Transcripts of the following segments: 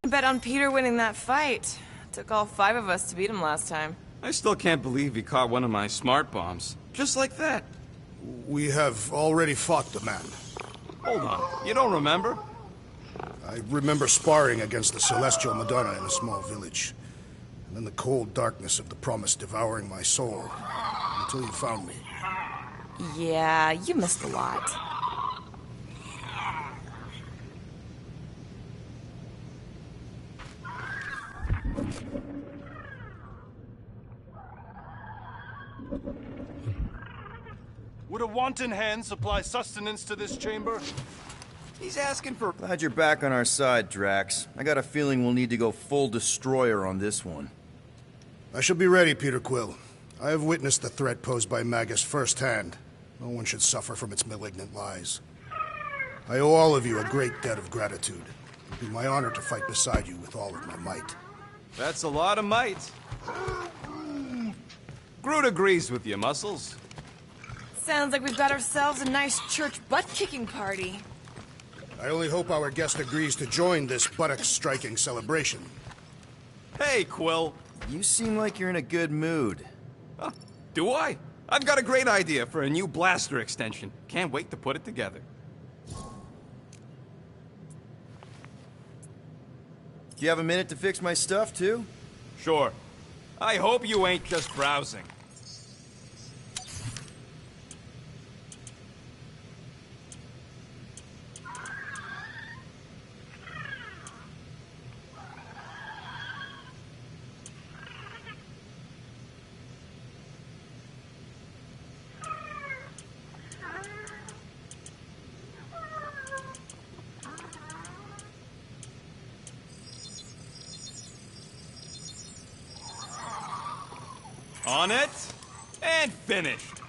Bet on Peter winning that fight. Took all 5 of us to beat him last time. I still can't believe he caught one of my smart bombs. Just like that. We have already fought the man. Hold on, you don't remember? I remember sparring against the Celestial Madonna in a small village. And then the cold darkness of the Promise devouring my soul. Until you found me. Yeah, you missed a lot. Would a wanton hand supply sustenance to this chamber? He's asking for... Glad you're back on our side, Drax. I got a feeling we'll need to go full destroyer on this one. I shall be ready, Peter Quill. I have witnessed the threat posed by Magus firsthand. No one should suffer from its malignant lies. I owe all of you a great debt of gratitude. It would be my honor to fight beside you with all of my might. That's a lot of might. Groot agrees with you, Muscles. Sounds like we've got ourselves a nice church butt-kicking party. I only hope our guest agrees to join this buttocks-striking celebration. Hey, Quill. You seem like you're in a good mood. Huh, do I? I've got a great idea for a new blaster extension. Can't wait to put it together. Do you have a minute to fix my stuff, too? Sure. I hope you ain't just browsing. On it, and finished.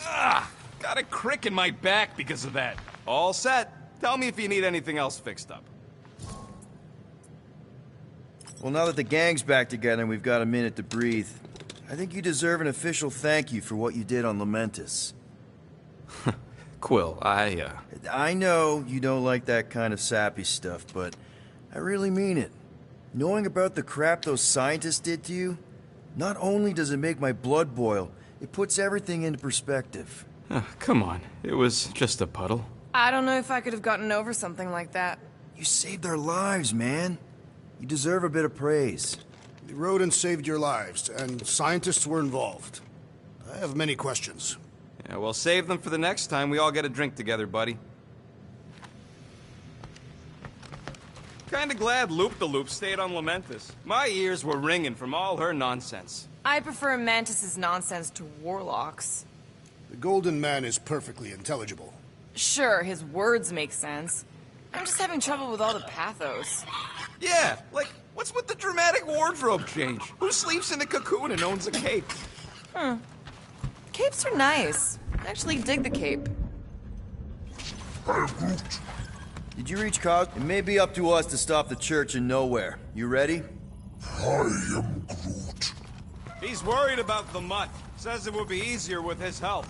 Ah, got a crick in my back because of that. All set. Tell me if you need anything else fixed up. Well, now that the gang's back together and we've got a minute to breathe, I think you deserve an official thank you for what you did on Lamentus. Quill, I know you don't like that kind of sappy stuff, but I really mean it. Knowing about the crap those scientists did to you, not only does it make my blood boil, it puts everything into perspective. Come on, it was just a puddle. I don't know if I could have gotten over something like that. You saved our lives, man. You deserve a bit of praise. The rodents saved your lives, and scientists were involved. I have many questions. Yeah, well, save them for the next time we all get a drink together, buddy. Kinda glad Loop-the-Loop stayed on Lamentus. My ears were ringing from all her nonsense. I prefer Mantis's nonsense to Warlock's. The Golden Man is perfectly intelligible. Sure, his words make sense. I'm just having trouble with all the pathos. Yeah, like, what's with the dramatic wardrobe change? Who sleeps in a cocoon and owns a cape? Capes are nice. I actually dig the cape. Did you reach Cos? It may be up to us to stop the church in nowhere. You ready? I am Groot. He's worried about the mutt. Says it would be easier with his help.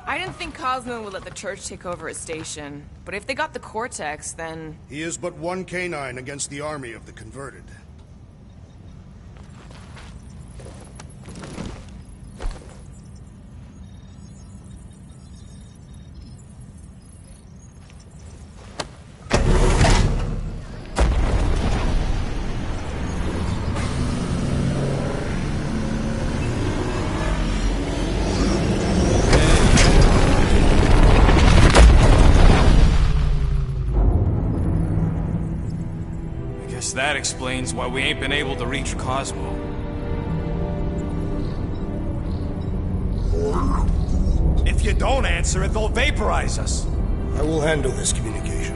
I didn't think Cosmo would let the church take over his station. But if they got the Cortex, then... He is but one canine against the army of the converted. That explains why we ain't been able to reach Cosmo. If you don't answer it, they'll vaporize us. I will handle this communication.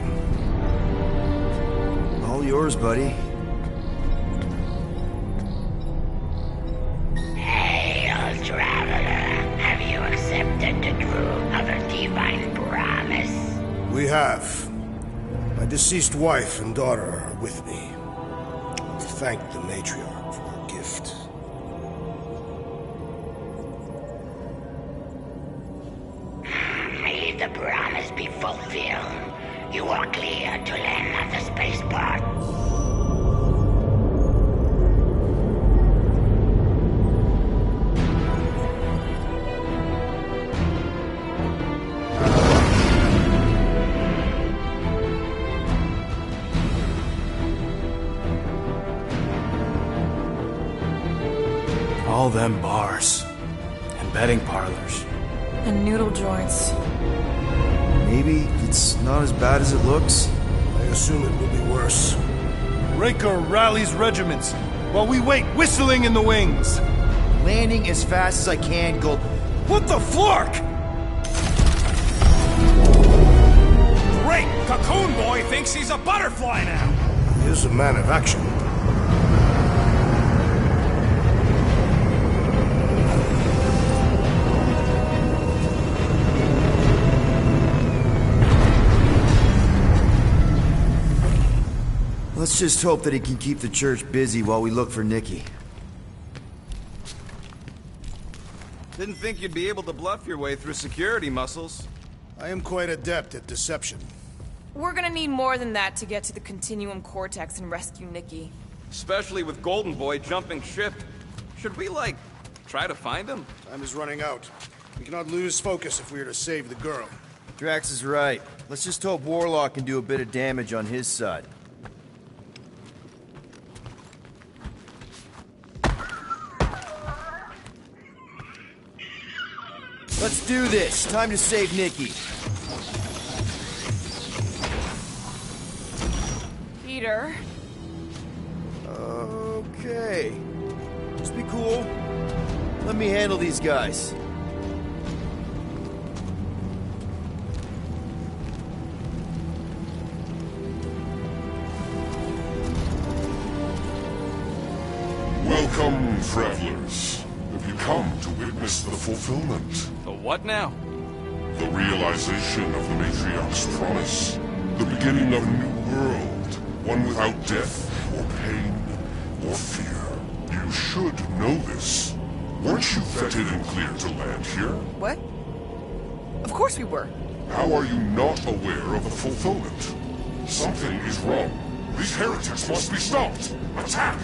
All yours, buddy. Hail, traveler. Have you accepted the truth of a divine promise? We have. My deceased wife and daughter are with me. Thank the matriarch for her gift. May the promise be fulfilled. You are clear to land at the spaceport. All them bars. And betting parlors. And noodle joints. Maybe it's not as bad as it looks. I assume it will be worse. Raker rallies regiments, while we wait whistling in the wings. Landing as fast as I can, Gold. What the flark? Great! Cocoon Boy thinks he's a butterfly now! He is a man of action. Let's just hope that he can keep the church busy while we look for Nikki. Didn't think you'd be able to bluff your way through security muscles. I am quite adept at deception. We're gonna need more than that to get to the Continuum Cortex and rescue Nikki. Especially with Golden Boy jumping ship. Should we, like, try to find him? Time is running out. We cannot lose focus if we are to save the girl. Drax is right. Let's just hope Warlock can do a bit of damage on his side. Let's do this. Time to save Nikki. Peter. Okay. Just be cool. Let me handle these guys. Welcome, travelers. Have you come to witness the fulfillment? The what now? The realization of the Matriarch's promise. The beginning of a new world. One without death, or pain, or fear. You should know this. Weren't you vetted and cleared to land here? What? Of course we were. How are you not aware of the fulfillment? Something is wrong. These heretics must be stopped. Attack!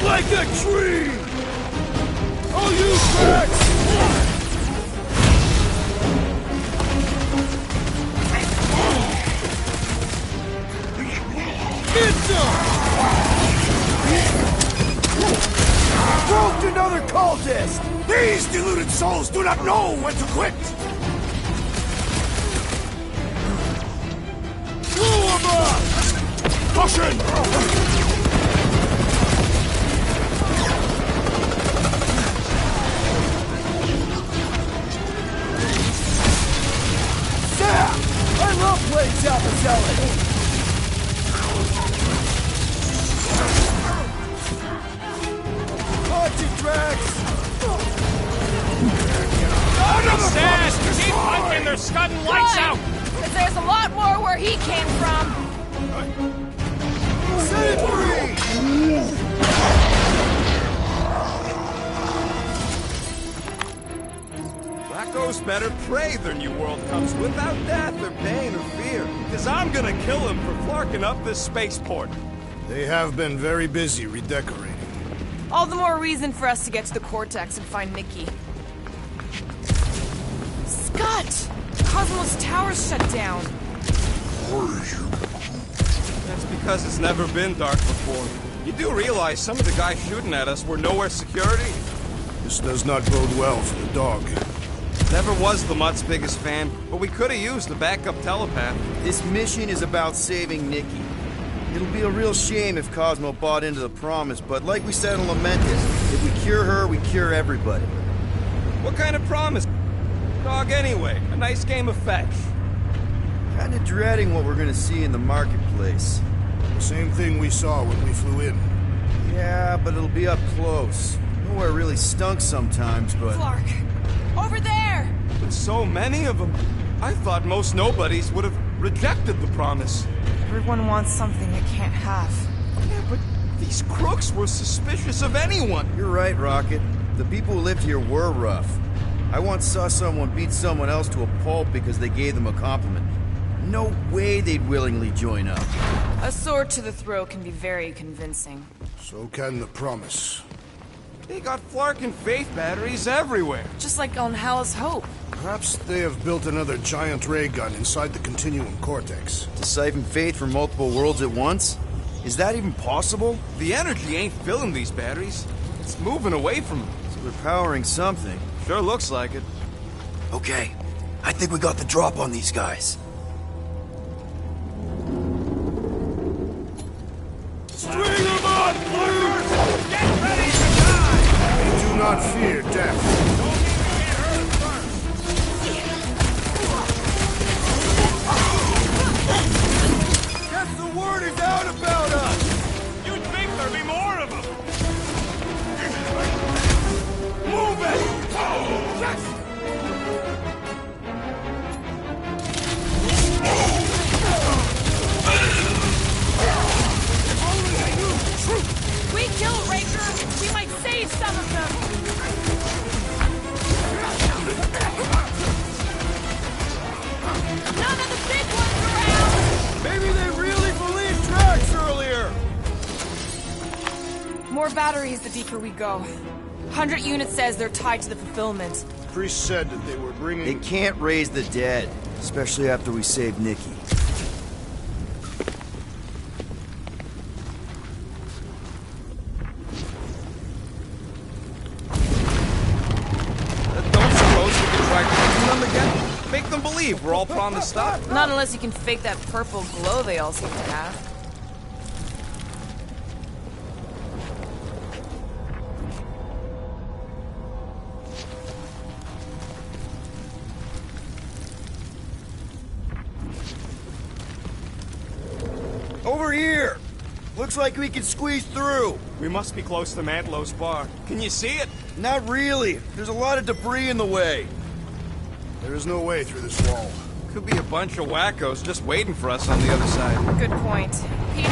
Like a tree! I'll use Drax! Get some! Broke another cultist! These deluded souls do not know when to quit! Blow him up! Caution! I love playing Zappazelli! Punch it, Drax! Sad! Keep punching, they're scudding lights out! Because there's a lot more where he came from. Set it free! Blacko's better pray their new world comes without death or pain or fear. Because I'm gonna kill him for flarking up this spaceport. They have been very busy redecorating. All the more reason for us to get to the Cortex and find Nikki. Scott! Cosmos Tower's shut down. That's because it's never been dark before. You do realize some of the guys shooting at us were nowhere security? This does not bode well for the dog. Never was the Mutt's biggest fan, but we could have used a backup telepath. This mission is about saving Nikki. It'll be a real shame if Cosmo bought into the promise, but like we said in Lamentus, if we cure her, we cure everybody. What kind of promise? Dog anyway, a nice game of fetch. Kinda dreading what we're gonna see in the marketplace. The same thing we saw when we flew in. Yeah, but it'll be up close. Nowhere really stunk sometimes, but... Clark! Over there! With so many of them, I thought most nobodies would have rejected the promise. Everyone wants something they can't have. Yeah, but these crooks were suspicious of anyone. You're right, Rocket. The people who lived here were rough. I once saw someone beat someone else to a pulp because they gave them a compliment. No way they'd willingly join up. A sword to the throat can be very convincing. So can the promise. They got Flark and Faith batteries everywhere. Just like on Hala's Hope. Perhaps they have built another giant ray gun inside the Continuum Cortex. To siphon Faith from multiple worlds at once? Is that even possible? The energy ain't filling these batteries. It's moving away from them. So they're powering something. Sure looks like it. Okay, I think we got the drop on these guys. String them on, Flarkers! Get ready to die! Do not fear death. Don't need to get hurt first! Guess the word is out about us! You'd think there'd be more of them! Move it! Yes! We kill Raker, we might save some of them. None of the big ones around. Maybe they really believed tracks earlier! More batteries the deeper we go. 100 units says they're tied to the fulfillment. Priest said that they were bringing... They can't raise the dead, especially after we saved Nikki. Don't suppose we can try clicking them again? Make them believe we're all promised stuff. Not unless you can fake that purple glow they all seem to have. Over here! Looks like we can squeeze through. We must be close to Mantlow's bar. Can you see it? Not really. There's a lot of debris in the way. There is no way through this wall. Could be a bunch of wackos just waiting for us on the other side. Good point. Peter!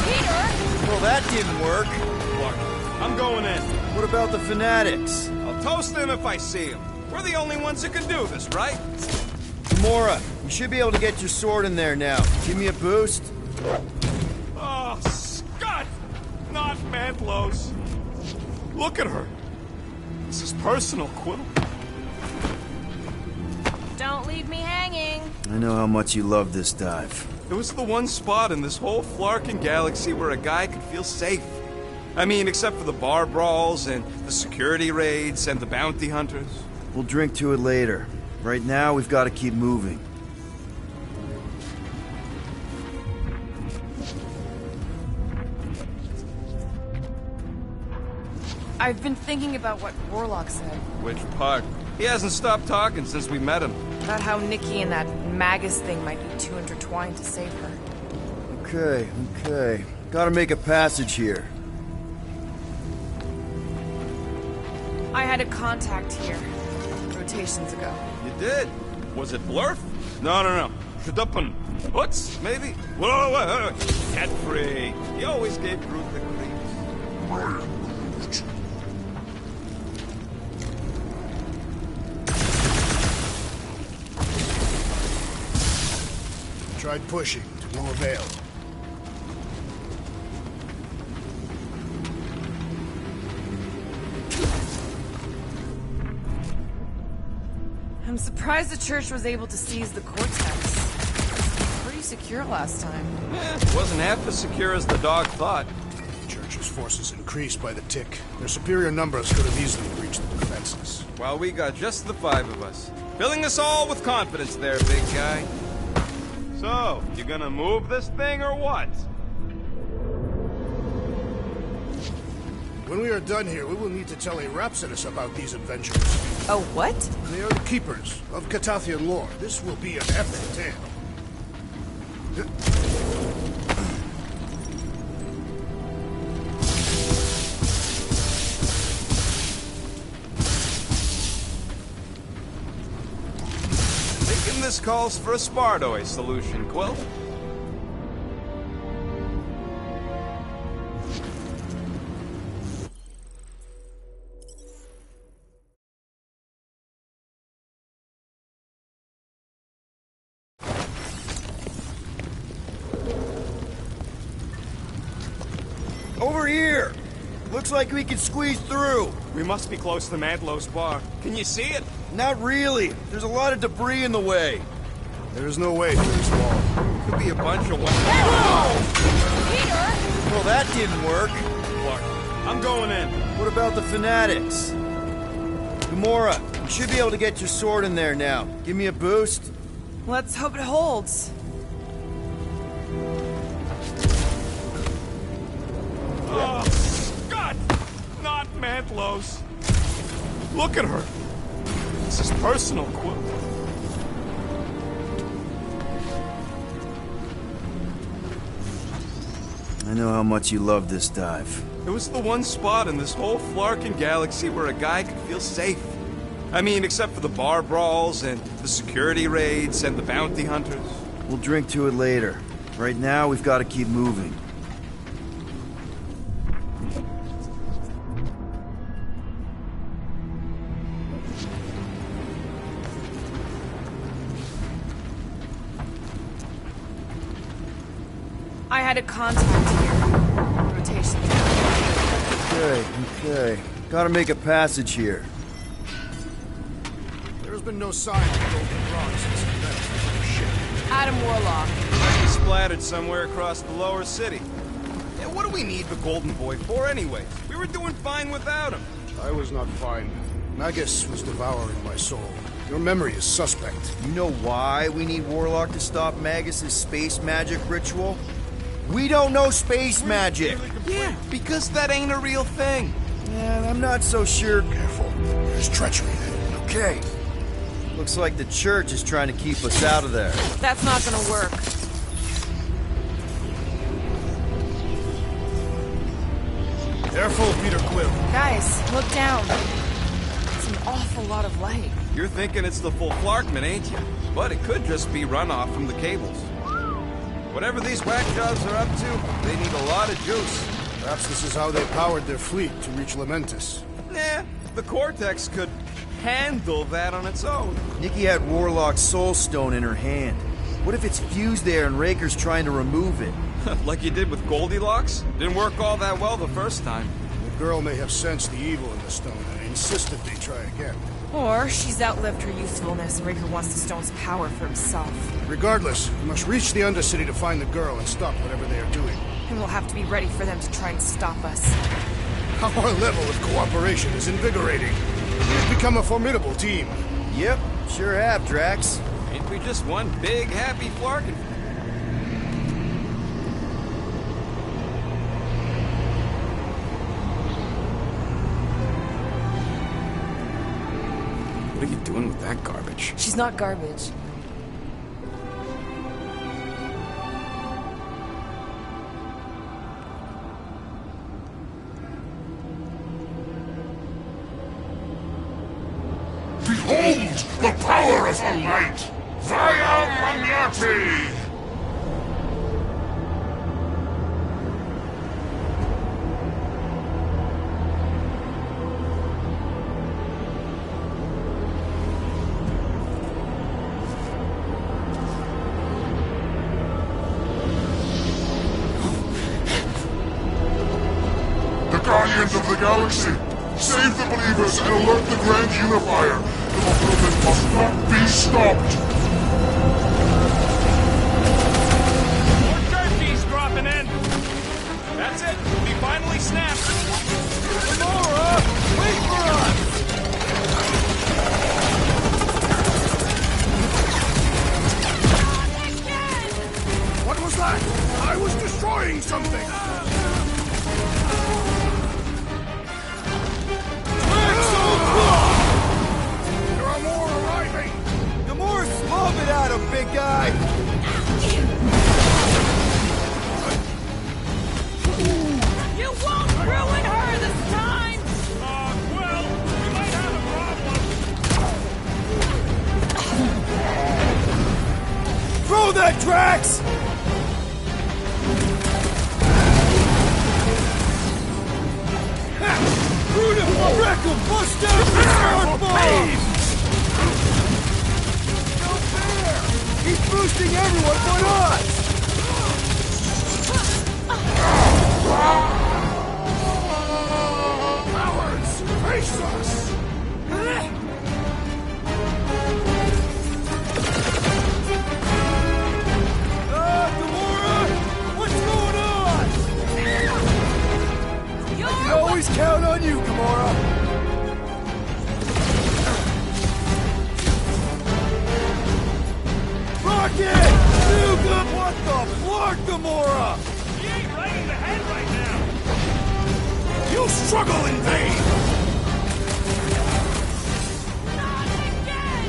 Peter! Well, that didn't work. Clark, I'm going in. What about the fanatics? I'll toast them if I see them. We're the only ones that can do this, right? Gamora, you should be able to get your sword in there now. Give me a boost. Oh, Scott! Not Mantlow's. Look at her. This is personal, Quill. Don't leave me hanging. I know how much you love this dive. It was the one spot in this whole Flarkin galaxy where a guy could feel safe. I mean, except for the bar brawls and the security raids and the bounty hunters. We'll drink to it later. Right now, we've got to keep moving. I've been thinking about what Warlock said. Which part? He hasn't stopped talking since we met him. About how Nikki and that Magus thing might be too intertwined to save her. Okay. Gotta make a passage here. I had a contact here, rotations ago. You did? Was it Blurf? No. Shadupin. What's maybe? Whoa. Cat free. He always gave Groot the creeps. Tried pushing, to no avail. I'm surprised the church was able to seize the Cortex. It was pretty secure last time. Wasn't half as secure as the dog thought. The Church's forces increased by the tick. Their superior numbers could have easily breached the defenses. While we got just the 5 of us. Filling us all with confidence there, big guy. So, you gonna move this thing or what? When we are done here, we will need to tell a Rhapsodus about these adventures. Oh, what? They are the keepers of Catathian lore. This will be an epic tale. This calls for a Spartoy solution, Quill. Over here! Looks like we can squeeze through. We must be close to Mantlow's bar. Can you see it? Not really. There's a lot of debris in the way. There's no way through this wall. Could be a bunch of Peter! Well, that didn't work. Clark, I'm going in. What about the fanatics? Gamora, you should be able to get your sword in there now. Give me a boost. Let's hope it holds. Oh, God! Not Mantlow's. Look at her. This is personal, Quill. I know how much you love this dive. It was the one spot in this whole Flarkin galaxy where a guy could feel safe. I mean, except for the bar brawls and the security raids and the bounty hunters. We'll drink to it later. Right now, we've got to keep moving. I had a contact here. Rotation. Okay. Gotta make a passage here. There's been no sign of the Golden Rod since the event. Shit. Adam Warlock. Might be splattered somewhere across the lower city. Yeah, what do we need the Golden Boy for anyways? We were doing fine without him. I was not fine. Magus was devouring my soul. Your memory is suspect. You know why we need Warlock to stop Magus's space magic ritual? We don't know space magic! Yeah, because that ain't a real thing. Yeah, I'm not so sure. Careful. There's treachery there. Okay. Looks like the church is trying to keep us out of there. That's not gonna work. Careful, Peter Quill. Guys, look down. It's an awful lot of light. You're thinking it's the full Flarkman, ain't you? But it could just be runoff from the cables. Whatever these whack jobs are up to, they need a lot of juice. Perhaps this is how they powered their fleet to reach Lamentus. Nah, the Cortex could handle that on its own. Nikki had Warlock's soul stone in her hand. What if it's fused there and Raker's trying to remove it? Like you did with Goldilocks? Didn't work all that well the first time. The girl may have sensed the evil in the stone and insisted they try again. Or she's outlived her usefulness and Raker wants the stone's power for himself. Regardless, we must reach the Undercity to find the girl and stop whatever they are doing. And we'll have to be ready for them to try and stop us. Our level of cooperation is invigorating. We've become a formidable team. Yep, sure have, Drax. Ain't we just one big happy Flarkin? What are you doing with that garbage? She's not garbage. Behold the power of the light! Via Magnati! The Guardians of the Galaxy! Save the believers and alert the Grand Unifier! The movement must not be stopped! More turkeys dropping in! That's it! We finally snapped! Gamora! Wait for us! What was that? I was destroying something! There are more arriving! Gamora's slob it at him, big guy! You won't ruin tracks! Brutal! Wreck him! Bust down the smart bomb! No fair! He's boosting everyone but us! Cowards! Face us! Gamora! What's going on? I can always count on you, Gamora! Rocket! Nuka! What the flark, Gamora? He ain't right in the head right now. You struggle in vain! Not again!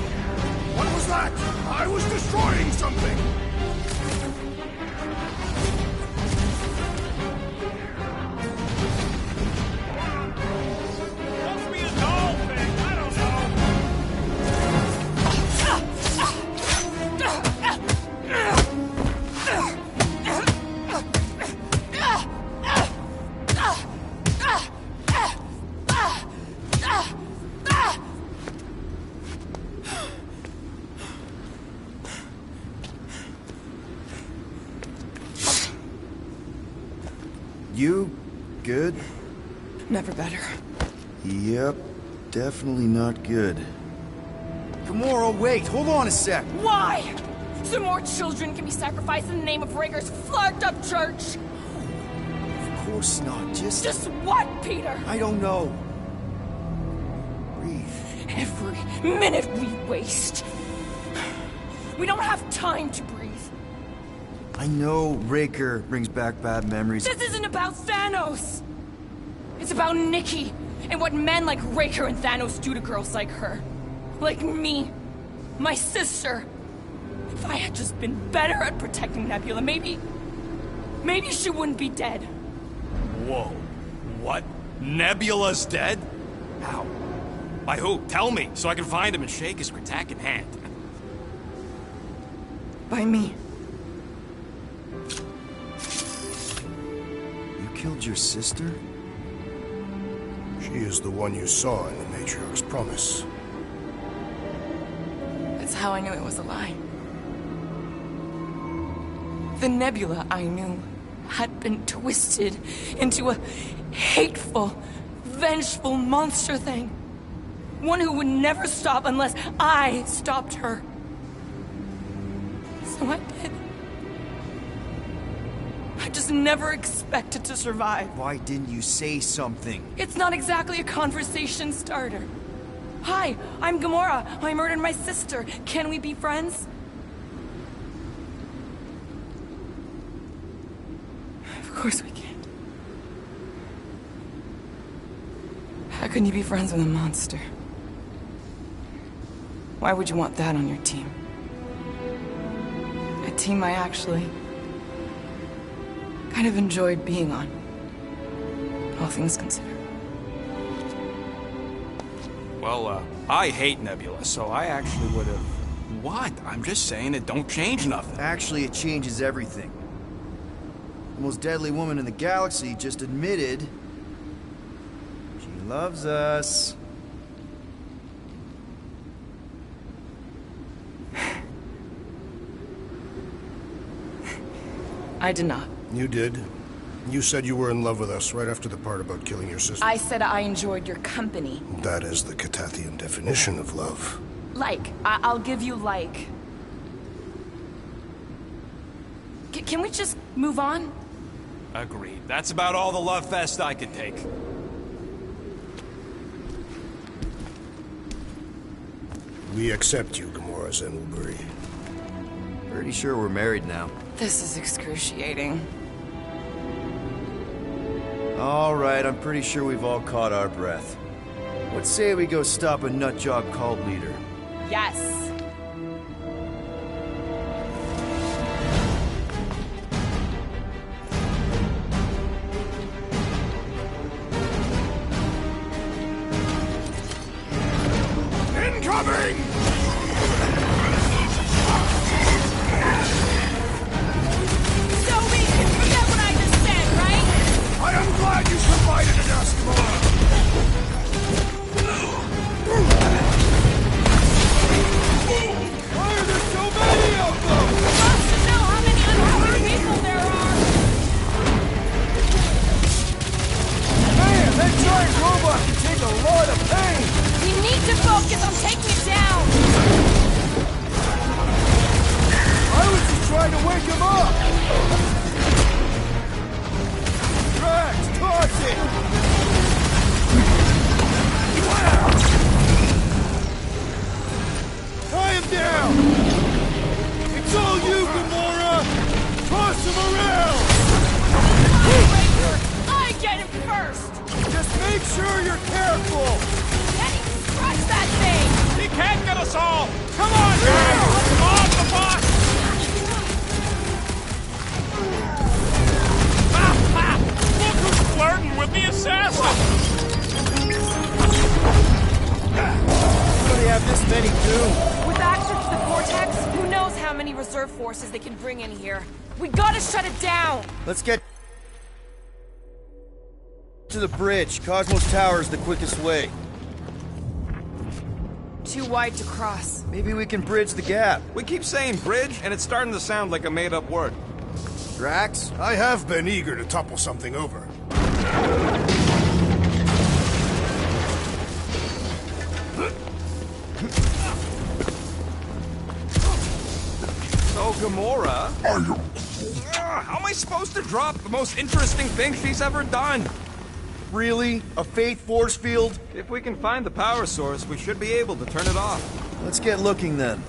What was that? I was destroying something! Must be a doll thing. I don't know. You good? Never better. Yep, definitely not good. Gamora, wait, hold on a sec. Why? So more children can be sacrificed in the name of Rager's flarked up church? Of course not, Just what, Peter? I don't know. Breathe. Every minute we waste. We don't have time to breathe. I know Raker brings back bad memories. This isn't about Thanos. It's about Nikki and what men like Raker and Thanos do to girls like her. Like me. My sister. If I had just been better at protecting Nebula, maybe she wouldn't be dead. Whoa. What? Nebula's dead? How? By who? Tell me, so I can find him and shake his Kratak in hand. By me. You killed your sister? She is the one you saw in the Matriarch's promise. That's how I knew it was a lie. The Nebula I knew had been twisted into a hateful, vengeful monster thing. One who would never stop unless I stopped her. So I did. I just never expected to survive. Why didn't you say something? It's not exactly a conversation starter. Hi, I'm Gamora. I murdered my sister. Can we be friends? Of course we can. How can you be friends with a monster? Why would you want that on your team? A team I actually kind of enjoyed being on. All things considered. Well, I hate Nebula, so I actually would have... What? I'm just saying it don't change nothing. Actually, it changes everything. The most deadly woman in the galaxy just admitted she loves us. I did not. You did. You said you were in love with us right after the part about killing your sister. I said I enjoyed your company. That is the Catathian definition of love. Like. I'll give you like. Can we just move on? Agreed. That's about all the love fest I could take. We accept you, Gamora Zenwilbury. Pretty sure we're married now. This is excruciating. All right, I'm pretty sure we've all caught our breath. Let's say we go stop a nutjob cult leader. Yes. Incoming! focus on taking it down! I was just trying to wake him up! Drax, toss it! Tie him down! It's all you, Gamora! Toss him around! Raker! I get him first! Just make sure you're careful! Eddie, crush that thing! He can't get us all! Come on, guys! Come on, the boss! Look who's flirting with the assassin! How do they have this many goons? With access to the vortex, who knows how many reserve forces they can bring in here. We gotta shut it down! Let's get to the bridge. Cosmos Tower is the quickest way. Too wide to cross. Maybe we can bridge the gap. We keep saying bridge, and it's starting to sound like a made-up word. Drax? I have been eager to topple something over. So, Gamora... how am I supposed to drop the most interesting thing she's ever done? Really? A faith force field? If we can find the power source, we should be able to turn it off. Let's get looking then.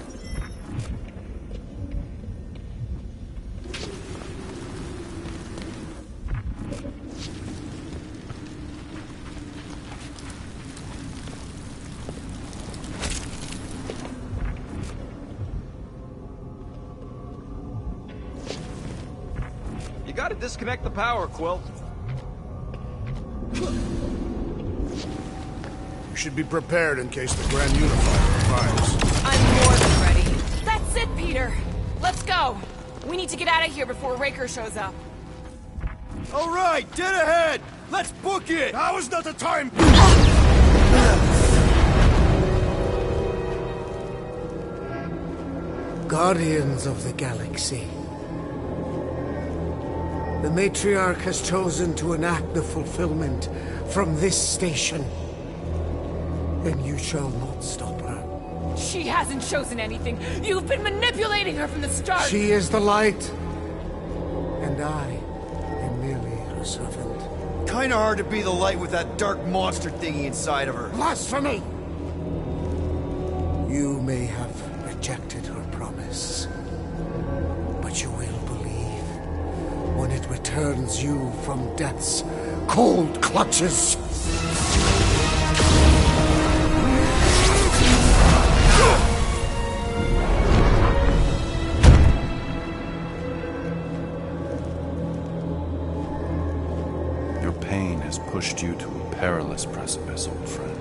You gotta disconnect the power, Quill. You should be prepared in case the Grand Unifier arrives. I'm more than ready. That's it, Peter! Let's go! We need to get out of here before Raker shows up. All right, dead ahead! Let's book it! Now is not the time! Guardians of the Galaxy. The Matriarch has chosen to enact the fulfillment from this station. And you shall not stop her. She hasn't chosen anything. You've been manipulating her from the start. She is the light. And I am merely her servant. Kinda hard to be the light with that dark monster thingy inside of her. Blasphemy! You may have rejected her promise, but you will believe when it returns you from death's cold clutches. Your pain has pushed you to a perilous precipice, old friend.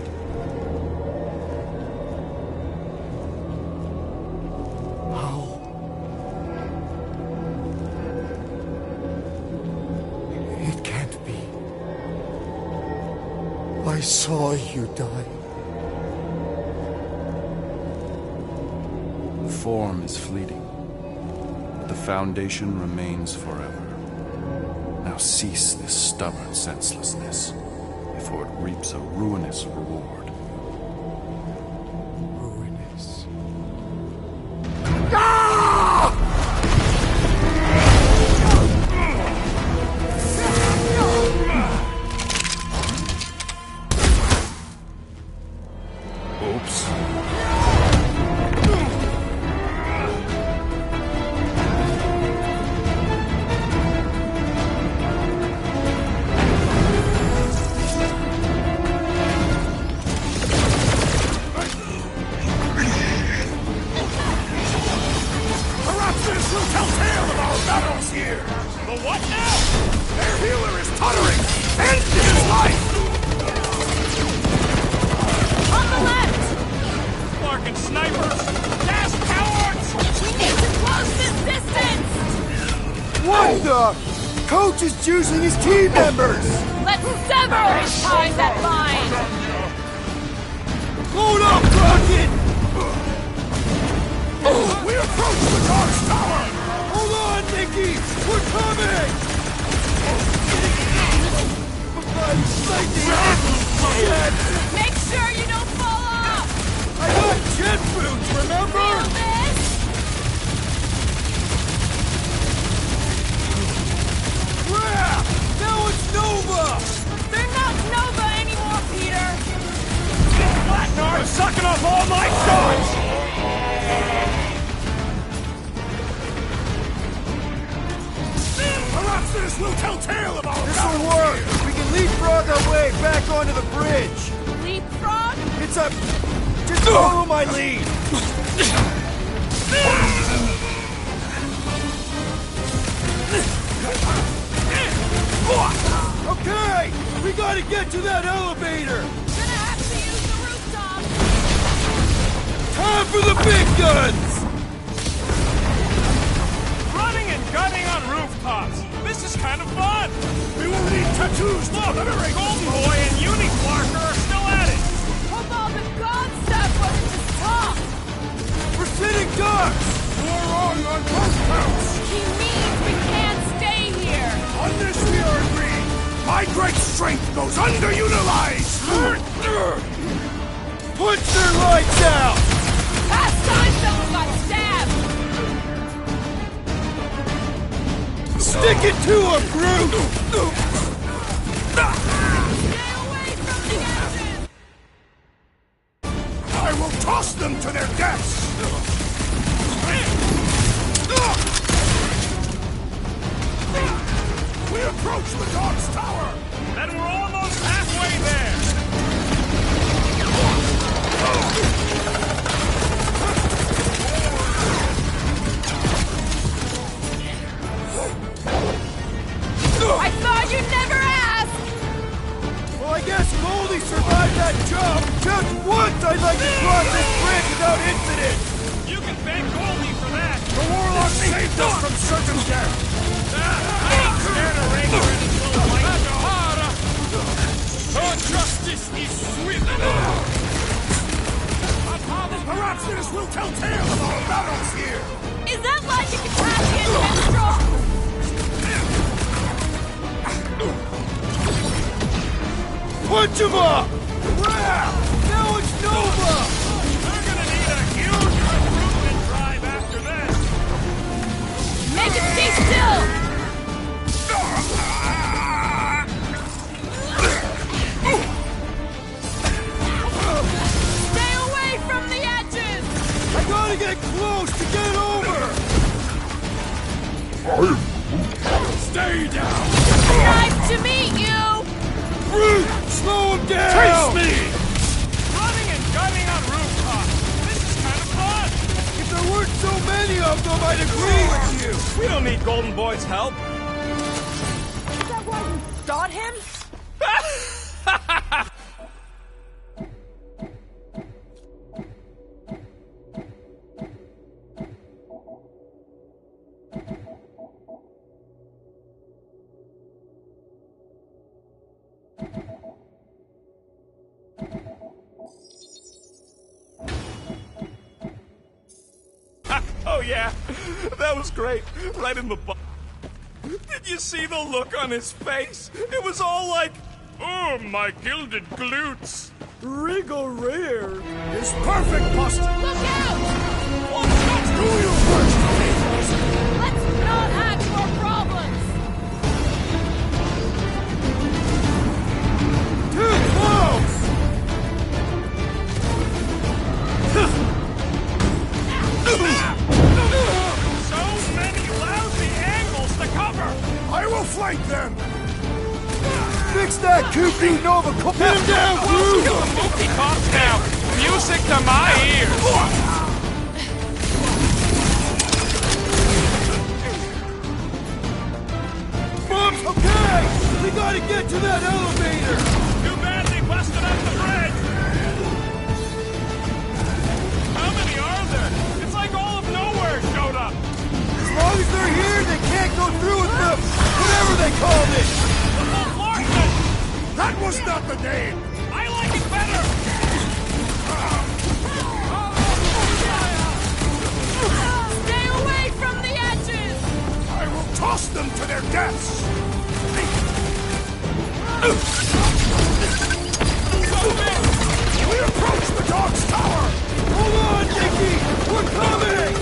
How? It can't be. I saw you die. Form is fleeting, but the foundation remains forever. Now cease this stubborn senselessness, before it reaps a ruinous reward. Ruinous. Oops. On the left! Larkin snipers! Gas cowards! We need to close this distance! What the? Coach is juicing his team members! Let's sever his ties that bind! Load up, Rocket! We approach the Dark Tower! Hold on, Nikki! We're coming! Make sure you don't fall off! This will tell tale of our This'll work! We can leapfrog our way back onto the bridge! Leapfrog? It's a... Just follow my lead! Okay! We gotta get to that elevator! Gonna have to use the rooftop! Time for the big guns! Running and gunning on rooftops. This is kind of fun. We will need tattoos to Look, commemorate Golden Boy and Uniquarker are still at it. Hope all the god stuff wasn't just talk! We're sitting ducks! We're wrong on both counts! He means we can't stay here! On this we are agreed! My great strength goes underutilized! Put their lights out! Last time someone got stabbed! Stick it to him, Groot! Stay away from the edges! I will toss them to their deaths! We approach the dog's tower! And we're almost halfway there. I thought you'd never ask! Well, I guess Goldie survived that jump! Just once I'd like to cross this bridge without incident! You can thank Goldie for that. The warlock saved us from certain death! I ain't scared of Ranger and his little white dog. Our justice is swift. Perhaps this will tell tale of our battles here! Is that like a Katachian minstrel? Punch him up! Now it's Nova! They're gonna need a huge recruitment drive after this. Make it stay still! Stay away from the edges! I gotta get close to get over! Stay down! Nice to meet you! Groot! Slow him down! Face me! Running and gunning on rooftops. This is kind of fun. If there weren't so many of them, I'd agree with you! We don't need Golden Boy's help. Is that why you shot him? Oh yeah, that was great. Right in the butt. Did you see the look on his face? It was all like, oh, my gilded glutes. Regal Rear is perfect posture! Look out! Do you first, amigos? Let's not add to our problems! Too close! So many lousy angles to cover. I will flank them! Fix that cuckoo Nova! Pin him down, Groot! Multi-cops now. Music to my ears. Mom's okay! We gotta get to that elevator! Too bad they busted up the bridge. How many are there? It's like all of nowhere showed up. As long as they're here, they can't go through with the... whatever they called it! The whole Larson. That was not the name! I like it better. Stay away from the edges! I will toss them to their deaths! We approach the dog's tower! Hold on, Nicky! We're coming!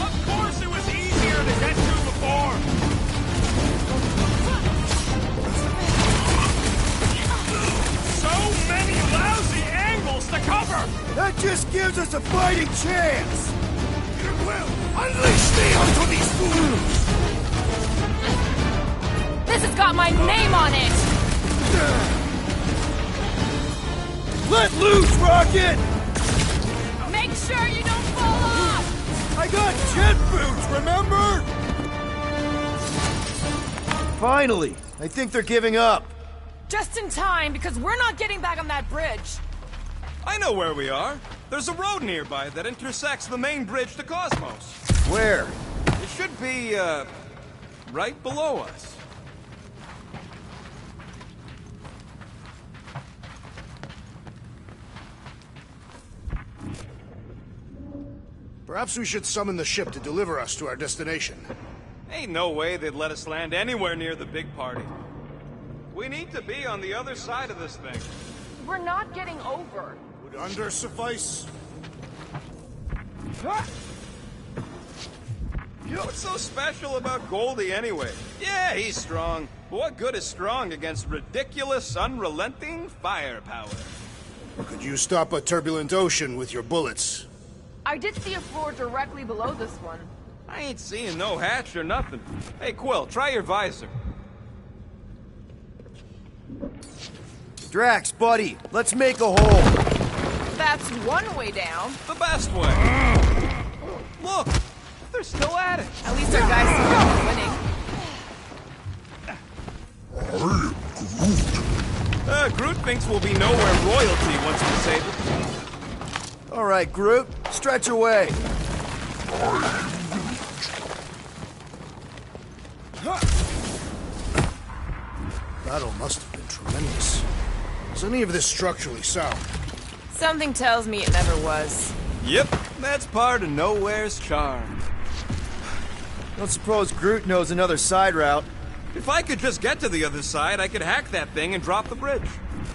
Of course, it was easier to get to before. gives us a fighting chance! Peter Quill, unleash me onto these fools! This has got my name on it! Let loose, Rocket! Make sure you don't fall off! I got jet boots, remember? Finally! I think they're giving up. Just in time, because we're not getting back on that bridge. I know where we are. There's a road nearby that intersects the main bridge to Cosmos. Where? It should be, right below us. Perhaps we should summon the ship to deliver us to our destination. Ain't no way they'd let us land anywhere near the big party. We need to be on the other side of this thing. We're not getting over. Would under suffice? What's so special about Goldie anyway? Yeah, he's strong. But what good is strong against ridiculous, unrelenting firepower? Could you stop a turbulent ocean with your bullets? I did see a floor directly below this one. I ain't seeing no hatch or nothing. Hey, Quill, try your visor. Drax, buddy, let's make a hole. That's one way down. The best way. Look, they're still at it. At least our guys seem to be winning. Groot thinks we'll be nowhere royalty once we save it. All right, Groot, stretch away. Battle must have been tremendous. Is any of this structurally sound? Something tells me it never was. Yep, that's part of Nowhere's charm. Don't suppose Groot knows another side route. If I could just get to the other side, I could hack that thing and drop the bridge.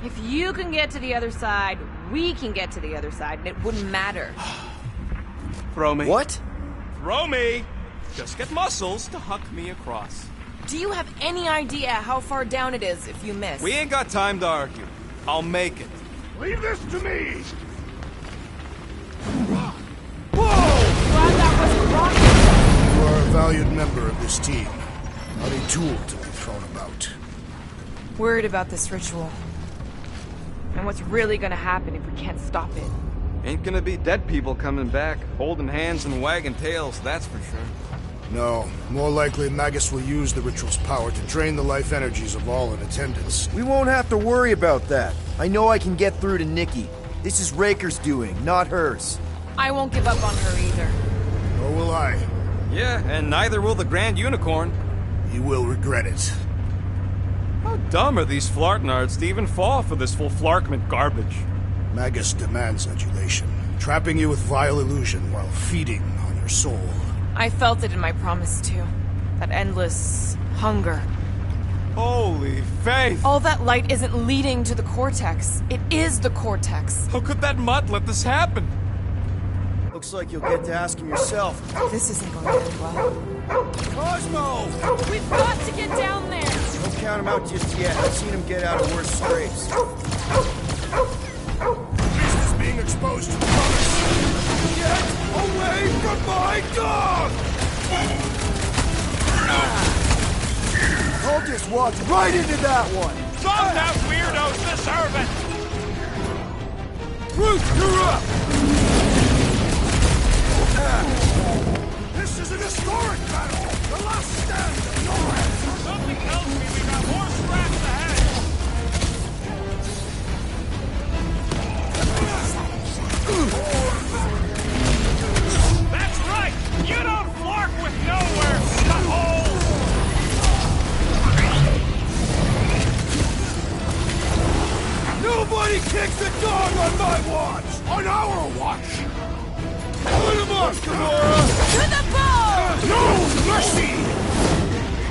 If you can get to the other side, we can get to the other side, and it wouldn't matter. Throw me. What? Throw me! Just get muscles to huck me across. Do you have any idea how far down it is if you miss? We ain't got time to argue. I'll make it. Leave this to me! Glad that wasn't wrong. You are a valued member of this team, not a tool to be thrown about. Worried about this ritual. And what's really gonna happen if we can't stop it. Ain't gonna be dead people coming back, holding hands and wagging tails, that's for sure. No, more likely Magus will use the ritual's power to drain the life energies of all in attendance. We won't have to worry about that. I know I can get through to Nikki. This is Raker's doing, not hers. I won't give up on her either. Nor will I. Yeah, and neither will the Grand Unicorn. He will regret it. How dumb are these Flartnards to even fall for this full Flarkment garbage? Magus demands adulation, trapping you with vile illusion while feeding on your soul. I felt it in my promise too. That endless hunger. Holy faith! All that light isn't leading to the Cortex. It is the Cortex. How could that mutt let this happen? Looks like you'll get to ask him yourself. This isn't going to end well. Cosmo! We've got to get down there! Don't count him out just yet. I've seen him get out of worse scrapes. Beast is being exposed to promise. Get away from my dog! I'll just walk right into that one. Some that weirdos deserve it! Groot, you're up! This is an historic battle! The last stand of North! Something tells me we got more scraps ahead! That's right! You don't flark with nowhere, stuffhole! Nobody kicks a dog on my watch! On our watch! Put him up, Gamora! To the bone! No mercy!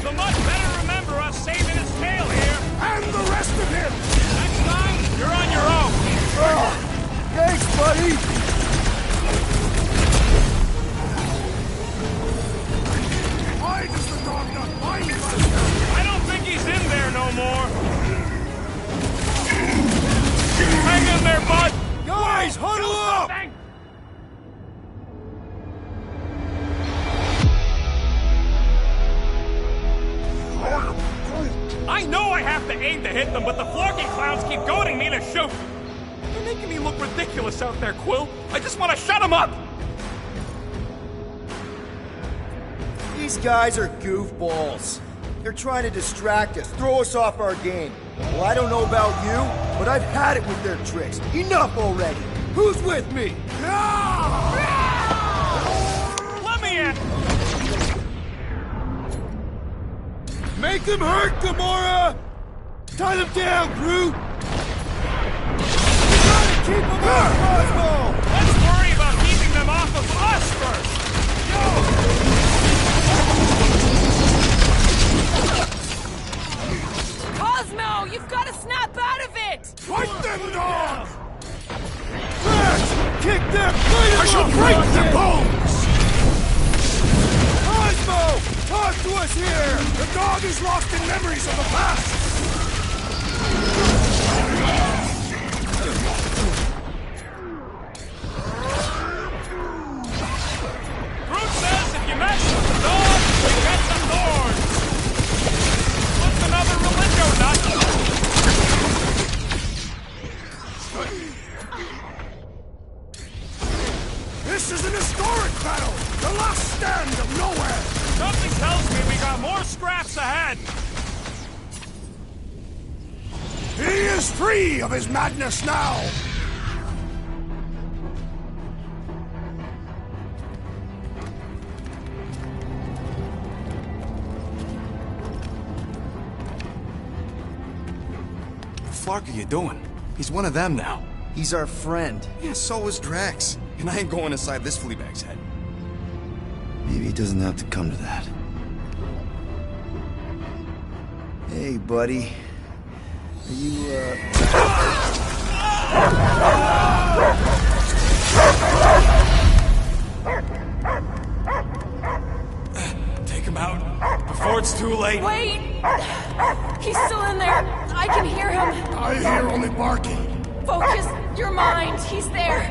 The mutt better remember us saving his tail here! And the rest of him! Next time, you're on your own! Thanks, buddy! Why does the dog not mind us? I don't think he's in there no more! Hang in there, bud! Guys, huddle up! shoot! You're making me look ridiculous out there, Quill. I just want to shut him up! These guys are goofballs. They're trying to distract us, throw us off our game. Well, I don't know about you, but I've had it with their tricks. Enough already! Who's with me? Let me in! Make them hurt, Gamora! Tie them down, Groot! Gotta keep them off, Cosmo! Let's worry about keeping them off of us first! Cosmo, you've got to snap out of it! Fight them, dog! Flash! Kick them! Fight I shall break their bones! Cosmo! Talk to us here! The dog is lost in memories of the past! Groot says if you mess with the dog, you get the thorns! What's another relingo nut? This is an historic battle! The last stand of nowhere! Something tells me we got more scraps ahead! He is free of his madness now! What the fuck are you doing? He's one of them now. He's our friend. Yeah, so is Drax. And I ain't going inside this fleabag's head. Maybe it doesn't have to come to that. Hey, buddy. Are you, Take him out before it's too late. Wait! He's still in there. I can hear him. I hear only barking. Focus your mind. He's there.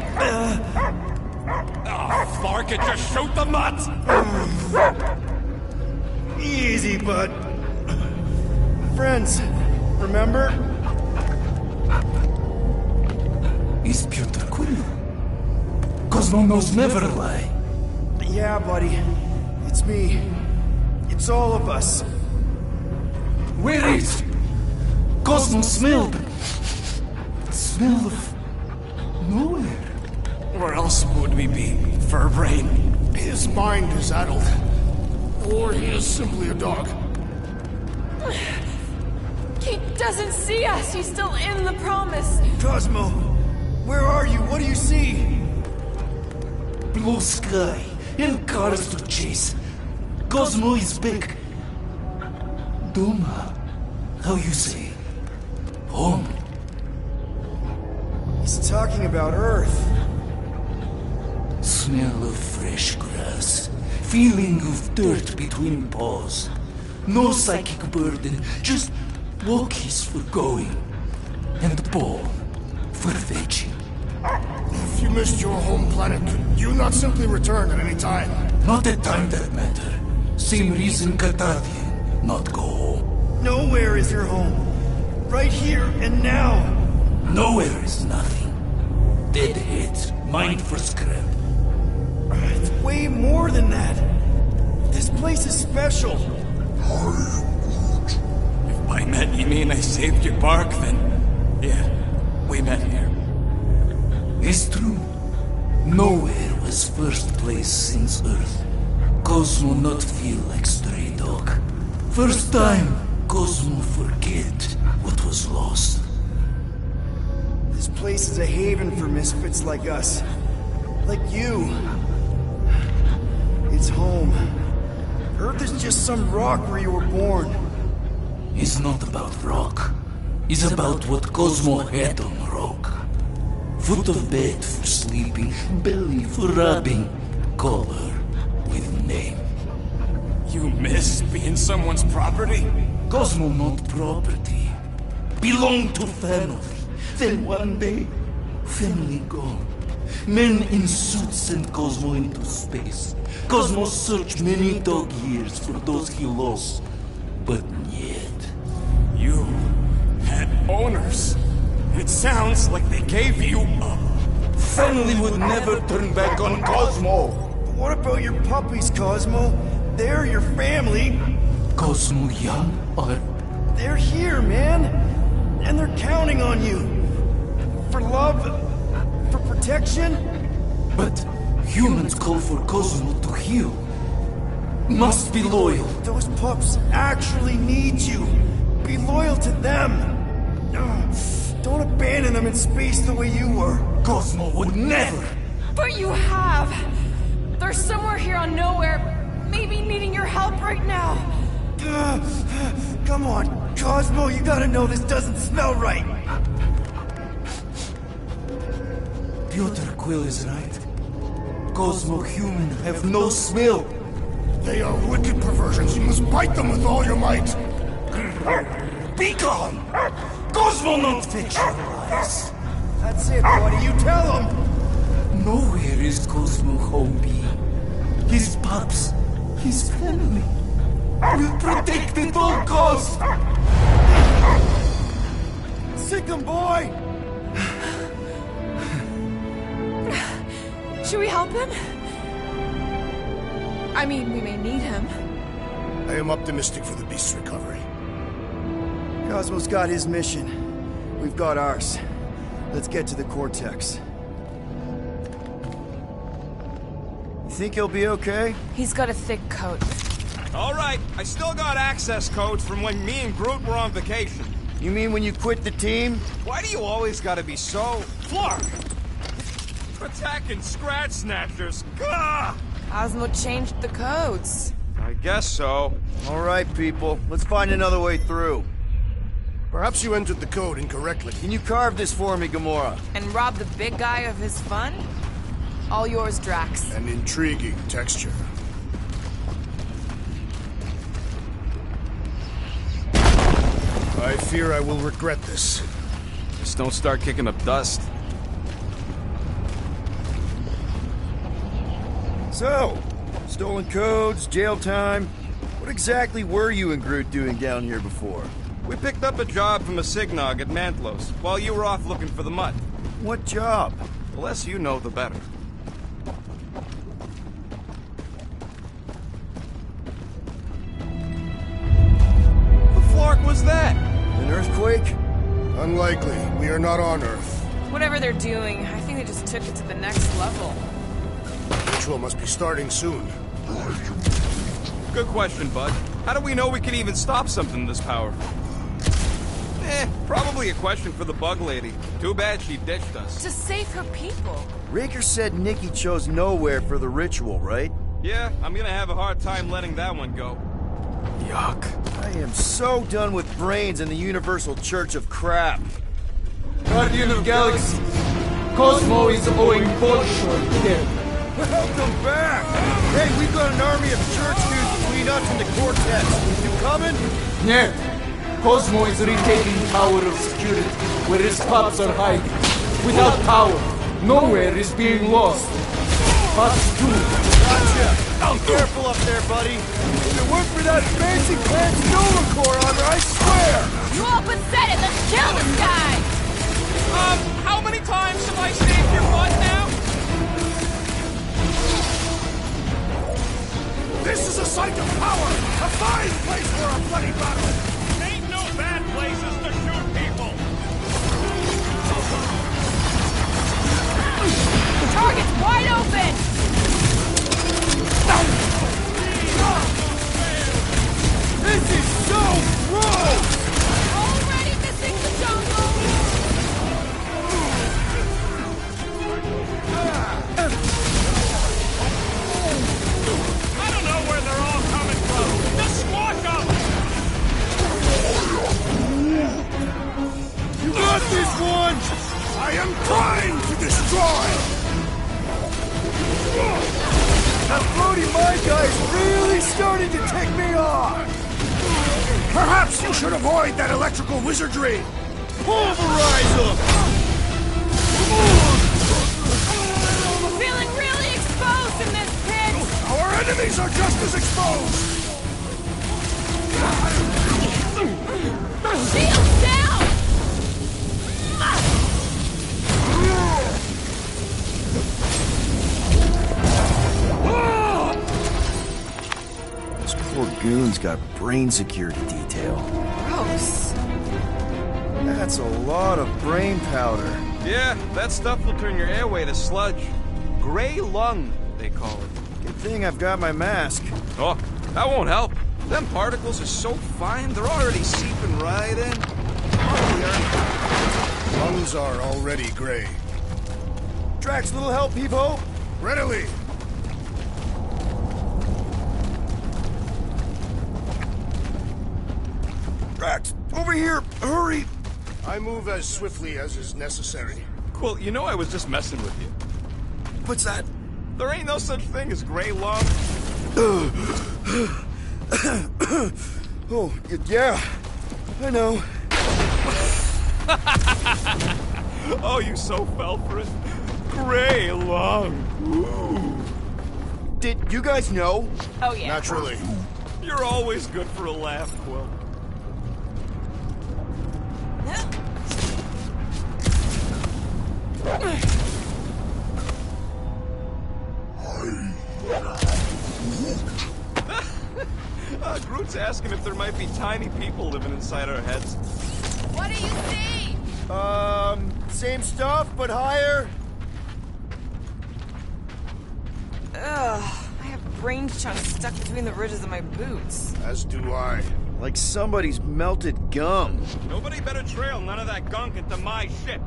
Oh, Flark it, just shoot the mutt! Easy, bud. Friends, remember? Is Peter Quill? Cosmo knows never lie. Yeah, buddy. It's me. It's all of us. Where is Cosmo smelled? Smell of nowhere. Where else would we be, Furbrain? His mind is addled. Or he is simply a dog. He doesn't see us. He's still in the promise. Cosmo, where are you? What do you see? Blue sky and cars to chase. Cosmo is back. Doma, how you say? Home. He's talking about Earth. Smell of fresh grass. Feeling of dirt between paws. No psychic burden, just walkies for going. And the ball for fetching. If you missed your home planet, could you not simply return at any time? Not at time that matter. Same reason Carthavian, not go home. Nowhere is your home. Right here and now. Nowhere is nothing. Dead heads, mind for scrap. It's way more than that. This place is special. If by met you mean I saved your bark, then yeah, we met here. It's true. Nowhere was first place since Earth. Cosmo not feel like stray dog. First time, Cosmo forget what was lost. This place is a haven for misfits like us. Like you. It's home. Earth is just some rock where you were born. It's not about rock. It's about what Cosmo had on rock. Foot of bed for sleeping, belly for rubbing, color with name. You miss being someone's property? Cosmo not property. Belong to family. Then one day, family gone. Men in suits send Cosmo into space. Cosmo searched many dog years for those he lost. But yet... You had owners. It sounds like they gave you up. Family would never turn back on Cosmo. What about your puppies, Cosmo? They're your family. Cosmo young or... They're here, man. And they're counting on you. For love, for protection. But humans call for Cosmo to heal. Must be loyal. Those pups actually need you. Be loyal to them. Don't abandon them in space the way you were. Cosmo would never. But you have. They're somewhere here on Nowhere, maybe needing your help right now. Come on, Cosmo, you gotta know this doesn't smell right. Piotr Quill is right. Cosmo human have no smell. They are wicked perversions. You must bite them with all your might. Be gone! Cosmo not fictionalized. That's it, buddy. You tell them. Nowhere is Cosmo home be. His pups, his family, will protect at all costs. Sick 'em, boy! Should we help him? I mean, we may need him. I am optimistic for the beast's recovery. Cosmo's got his mission. We've got ours. Let's get to the Cortex. You think he'll be okay? He's got a thick coat. All right, I still got access codes from when me and Groot were on vacation. You mean when you quit the team? Why do you always gotta be so... Flark! Attacking Scratch Snatchers! Gah! Cosmo changed the codes. I guess so. All right, people. Let's find another way through. Perhaps you entered the code incorrectly. Can you carve this for me, Gamora? And rob the big guy of his fun? All yours, Drax. An intriguing texture. I fear I will regret this. Just don't start kicking up dust. So, stolen codes, jail time. What exactly were you and Groot doing down here before? We picked up a job from a Signog at Mantlos, while you were off looking for the mutt. What job? The less you know, the better. The Flark was that? An earthquake? Unlikely. We are not on Earth. Whatever they're doing, I think they just took it to the next level. Ritual must be starting soon. Good question, Bud. How do we know we can even stop something this powerful? Probably a question for the bug lady. Too bad she ditched us. To save her people. Raker said Nikki chose Nowhere for the ritual, right? Yeah, I'm gonna have a hard time letting that one go. Yuck. I am so done with brains and the Universal Church of Crap. Guardian of Galaxy, Cosmo is owing Bolshoi dead. Welcome back! Hey, we've got an army of church dudes between us and the Cortex. You coming? Yeah. Cosmo is retaking Tower of Security, where his pups are hiding. Without power, Nowhere is being lost. Pups too. Gotcha! Be careful up there, buddy. If it weren't for that fancy pants Nova Corps armor, I swear! You all pathetic! Let's kill this guy! How many times have I saved your butt now? This is a site of power! A fine place for a bloody battle! Ain't no bad places to shoot people! The target's wide open! This is so wrong! Already missing the jungle! I don't know where they're all coming from! Just squash them! You got this one! I am trying to destroy! That floaty mind guy is really starting to tick me off! Perhaps you should avoid that electrical wizardry! Pulverize them! We're feeling really exposed in this pit! Our enemies are just as exposed! Shields down! poor goon's got brain security detail. Gross. That's a lot of brain powder. Yeah, that stuff will turn your airway to sludge. Gray lung, they call it. Good thing I've got my mask. Oh, that won't help. Them particles are so fine, they're already seeping right in. Lungs are already gray. Drax, little help, Peepo? Readily! Drax, over here! Hurry! I move as swiftly as is necessary. Well, you know I was just messing with you. What's that? There ain't no such thing as gray lung. Oh, yeah. I know. Oh, you so fell for it. Gray lung. Ooh. Did you guys know? Oh, yeah. Naturally. You're always good for a laugh, Quill. Groot's asking if there might be tiny people living inside our heads. What do you see? Same stuff, but higher. Ugh, I have brain chunks stuck between the ridges of my boots. As do I. Like somebody's melted gum. Nobody better trail none of that gunk into my ship.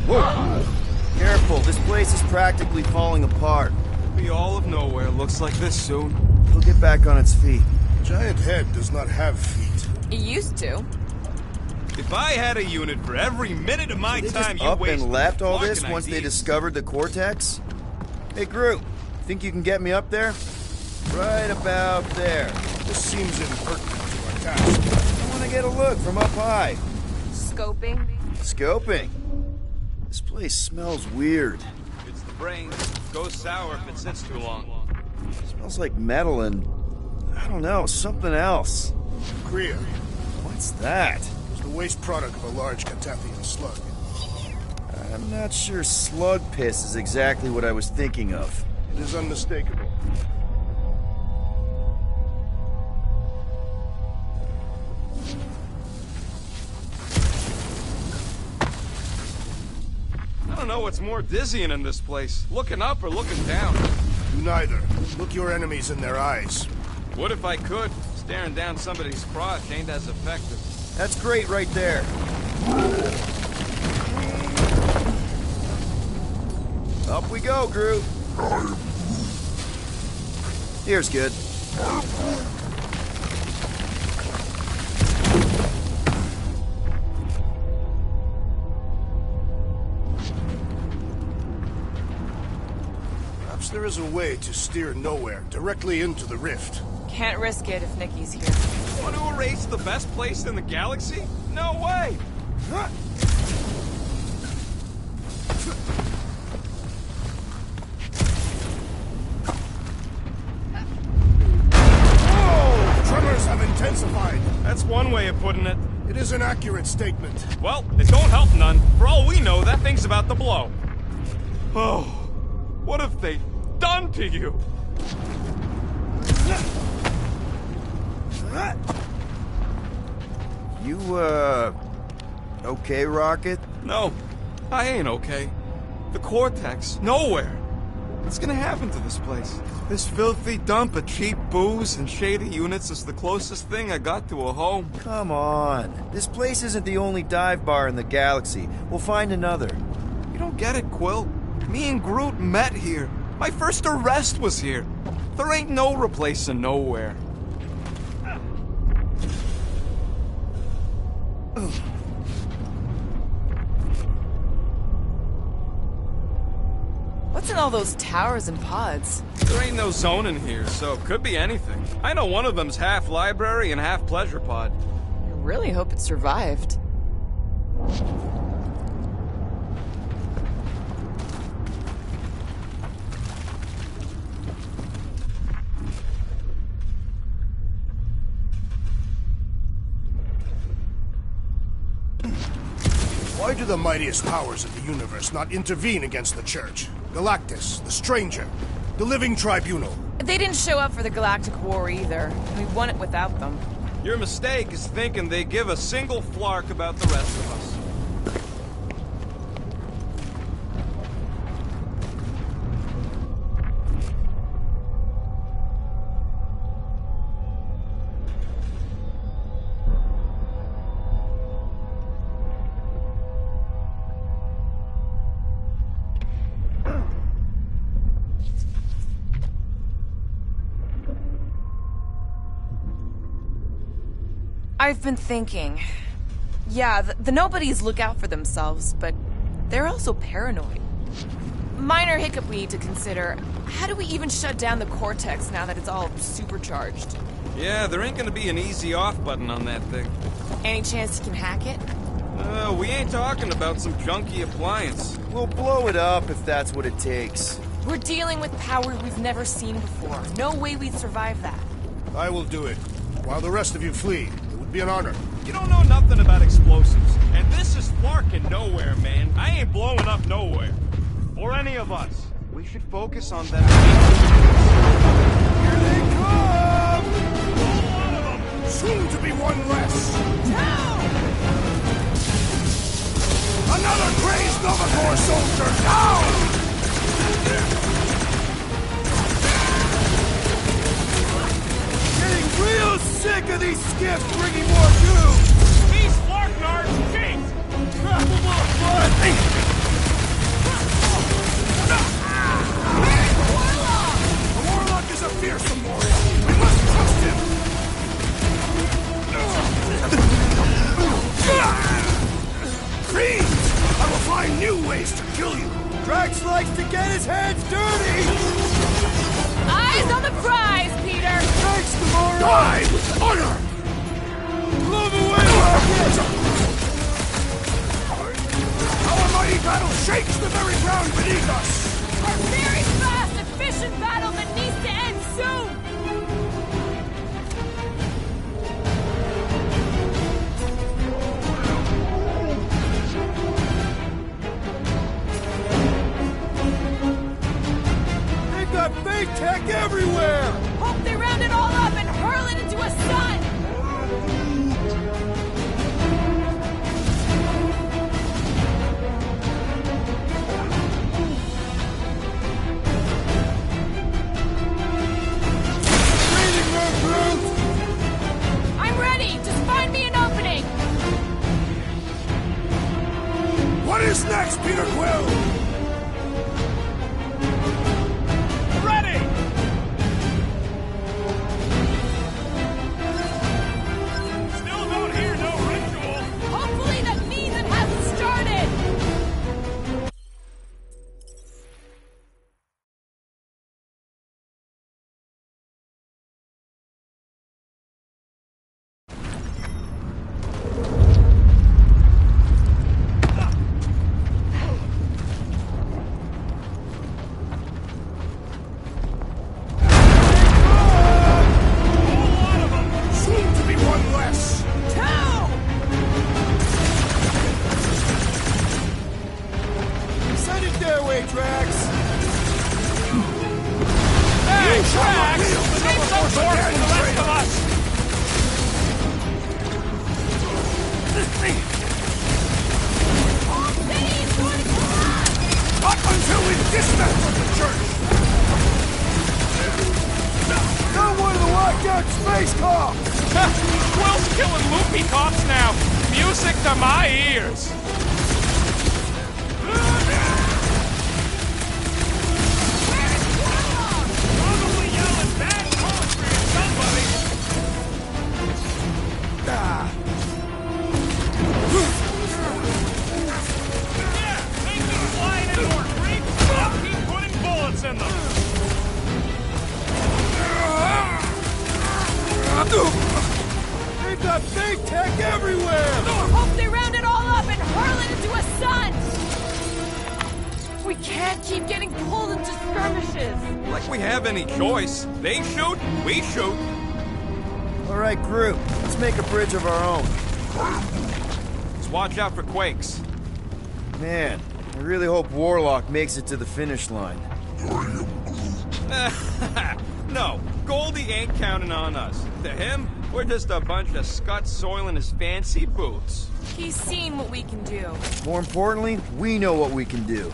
Whoa! Careful, this place is practically falling apart. Be all of nowhere looks like this soon. It'll get back on its feet. Giant head does not have feet. It used to. If I had a unit for every minute of my They time just you up wasted and left all this blocking once they ideas. discovered the Cortex? Hey, Groot, think you can get me up there? Right about there. This seems impertinent to our task. I want to get a look from up high. Scoping. Scoping. This place smells weird. It's the brain. Goes sour if it sits too long. Smells like metal and, I don't know, something else. Kriya What's that? is the waste product of a large Catathian slug. I'm not sure slug piss is exactly what I was thinking of. It is unmistakable. I don't know what's more dizzying in this place. Looking up or looking down. Do neither. Look your enemies in their eyes. What if I could? Staring down somebody's crotch ain't as effective. That's great right there. Up we go, Groot. Here's good. Perhaps there is a way to steer nowhere directly into the rift. Can't risk it if Nikki's here. Want to erase the best place in the galaxy? No way! Whoa! Tremors have intensified. That's one way of putting it. It is an accurate statement. Well, it don't help none. For all we know, that thing's about to blow. Oh, what have they done to you? You, okay, Rocket? No, I ain't okay. The Cortex, nowhere. What's gonna happen to this place? This filthy dump of cheap booze and shady units is the closest thing I got to a home. Come on. This place isn't the only dive bar in the galaxy. We'll find another. You don't get it, Quill. Me and Groot met here. My first arrest was here. There ain't no replacing nowhere. What's in all those towers and pods? There ain't no zone in here, so it could be anything. I know one of them's half library and half pleasure pod. I really hope it survived. Why do the mightiest powers of the universe not intervene against the Church? Galactus, the Stranger, the Living Tribunal. They didn't show up for the Galactic War either, and we won it without them. Your mistake is thinking they give a single flark about the rest of us. I've been thinking. Yeah, the nobodies look out for themselves, but they're also paranoid. Minor hiccup we need to consider. How do we even shut down the Cortex now that it's all supercharged? Yeah, there ain't gonna be an easy off button on that thing. Any chance you can hack it? We ain't talking about some junky appliance. We'll blow it up if that's what it takes. We're dealing with power we've never seen before. No way we'd survive that. I will do it. While the rest of you flee, it would be an honor. You don't know nothing about explosives. And this is flarking nowhere, man. I ain't blowing up nowhere. Or any of us. We should focus on them. Here they come! One of them! Soon to be one less. Another crazed Novacore soldier down! Getting real sick of these skiffs bringing more doom! These Flarknards cheat! Grab them up, bud! The Warlock is a fearsome warrior. We must trust him! Freeze! I will find new ways to kill you! Drax likes to get his hands dirty! Eyes on the prize, Peter! Thanks, Gamora! Die with honor! Love away, rockets! Our mighty battle shakes the very ground beneath us! A very fast, efficient battle that needs to end soon! They've got fake tech everywhere! Hope they round it all up and hurl it into a sun! I'm ready! Just find me an opening! What is next, Peter Quill? Ready! Still don't hear no ritual. Hopefully that means it hasn't started! Soon to be one less! Send it their way, Drax! Hey, Drax! Save some torch for the rest of us! Up until we've dismantled the Church! Not one of the locked-out space cops! Quill's killing loopy cops now. Music to my ears. Probably yelling bad poetry at somebody. Yeah, make them fly any more creeps. I'll keep putting bullets in them. They've got fake tech everywhere! Hope they round it all up and hurl it into a sun! We can't keep getting pulled into skirmishes! Like we have any choice. They shoot, we shoot. All right, group. Let's make a bridge of our own. Just watch out for quakes. Man, I really hope Warlock makes it to the finish line. No, Goldie ain't counting on us. To him, we're just a bunch of scuts soiling his fancy boots. He's seen what we can do. More importantly, we know what we can do.